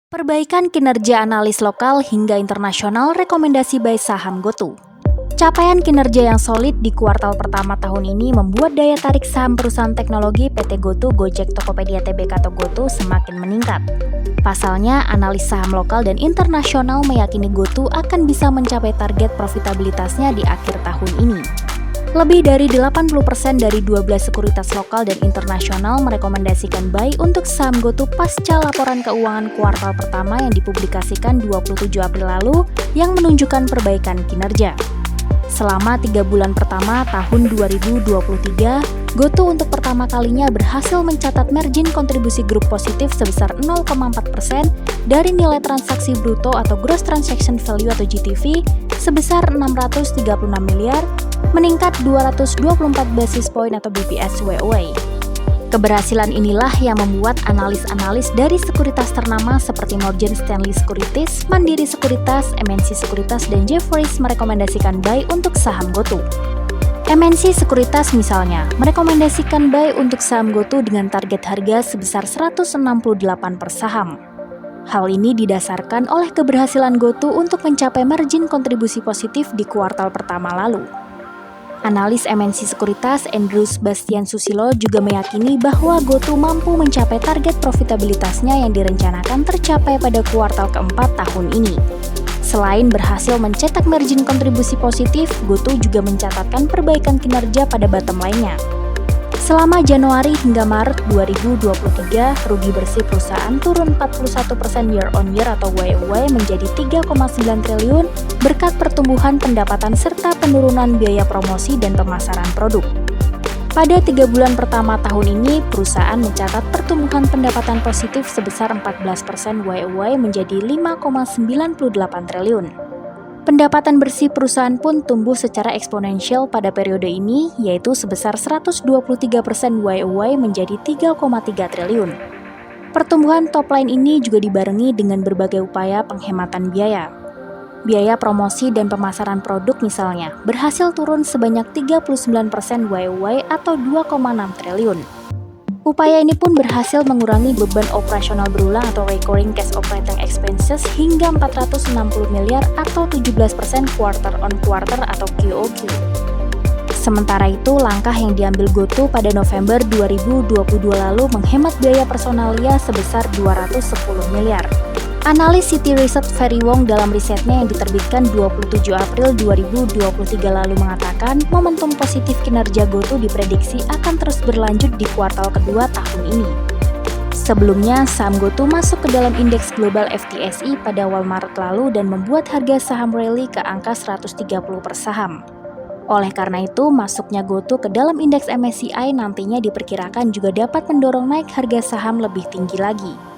Perbaikan kinerja analis lokal hingga internasional rekomendasi buy saham GoTo. Capaian kinerja yang solid di kuartal pertama tahun ini membuat daya tarik saham perusahaan teknologi PT GoTo, Gojek, Tokopedia Tbk atau GoTo semakin meningkat. Pasalnya, analis saham lokal dan internasional meyakini GoTo akan bisa mencapai target profitabilitasnya di akhir tahun ini. Lebih dari 80% dari 12 sekuritas lokal dan internasional merekomendasikan buy untuk saham GoTo pasca laporan keuangan kuartal pertama yang dipublikasikan 27 April lalu yang menunjukkan perbaikan kinerja. Selama 3 bulan pertama tahun 2023, GoTo untuk pertama kalinya berhasil mencatat margin kontribusi grup positif sebesar 0,4% dari nilai transaksi bruto atau gross transaction value atau GTV sebesar 636 miliar, meningkat 224 basis point atau BPS YoY. Keberhasilan inilah yang membuat analis-analis dari sekuritas ternama seperti Morgan Stanley Securities, Mandiri Sekuritas, MNC Sekuritas, dan Jefferies merekomendasikan buy untuk saham GoTo. MNC Sekuritas misalnya merekomendasikan buy untuk saham GoTo dengan target harga sebesar 168 per saham. Hal ini didasarkan oleh keberhasilan GoTo untuk mencapai margin kontribusi positif di kuartal pertama lalu. Analis MNC Sekuritas Andrew Bastian Susilo juga meyakini bahwa GoTo mampu mencapai target profitabilitasnya yang direncanakan tercapai pada kuartal keempat tahun ini. Selain berhasil mencetak margin kontribusi positif, GoTo juga mencatatkan perbaikan kinerja pada bottom line-nya. Selama Januari hingga Maret 2023, rugi bersih perusahaan turun 41% year-on-year atau YoY menjadi 3,9 triliun berkat pertumbuhan pendapatan serta penurunan biaya promosi dan pemasaran produk. Pada 3 bulan pertama tahun ini, perusahaan mencatat pertumbuhan pendapatan positif sebesar 14% YoY menjadi 5,98 triliun. Pendapatan bersih perusahaan pun tumbuh secara eksponensial pada periode ini, yaitu sebesar 123% YoY menjadi 3,3 triliun. Pertumbuhan top line ini juga dibarengi dengan berbagai upaya penghematan biaya. Biaya promosi dan pemasaran produk misalnya berhasil turun sebanyak 39% YoY atau 2,6 triliun. Upaya ini pun berhasil mengurangi beban operasional berulang atau recurring cash operating expenses hingga 460 miliar atau 17% quarter on quarter atau QoQ. Sementara itu, langkah yang diambil GoTo pada November 2022 lalu menghemat biaya personalia sebesar 210 miliar. Analis Citi Research Ferry Wong dalam risetnya yang diterbitkan 27 April 2023 lalu mengatakan momentum positif kinerja GoTo diprediksi akan terus berlanjut di kuartal kedua tahun ini. Sebelumnya, saham GoTo masuk ke dalam indeks global FTSE pada awal Maret lalu dan membuat harga saham rally ke angka 130 per saham. Oleh karena itu, masuknya GoTo ke dalam indeks MSCI nantinya diperkirakan juga dapat mendorong naik harga saham lebih tinggi lagi.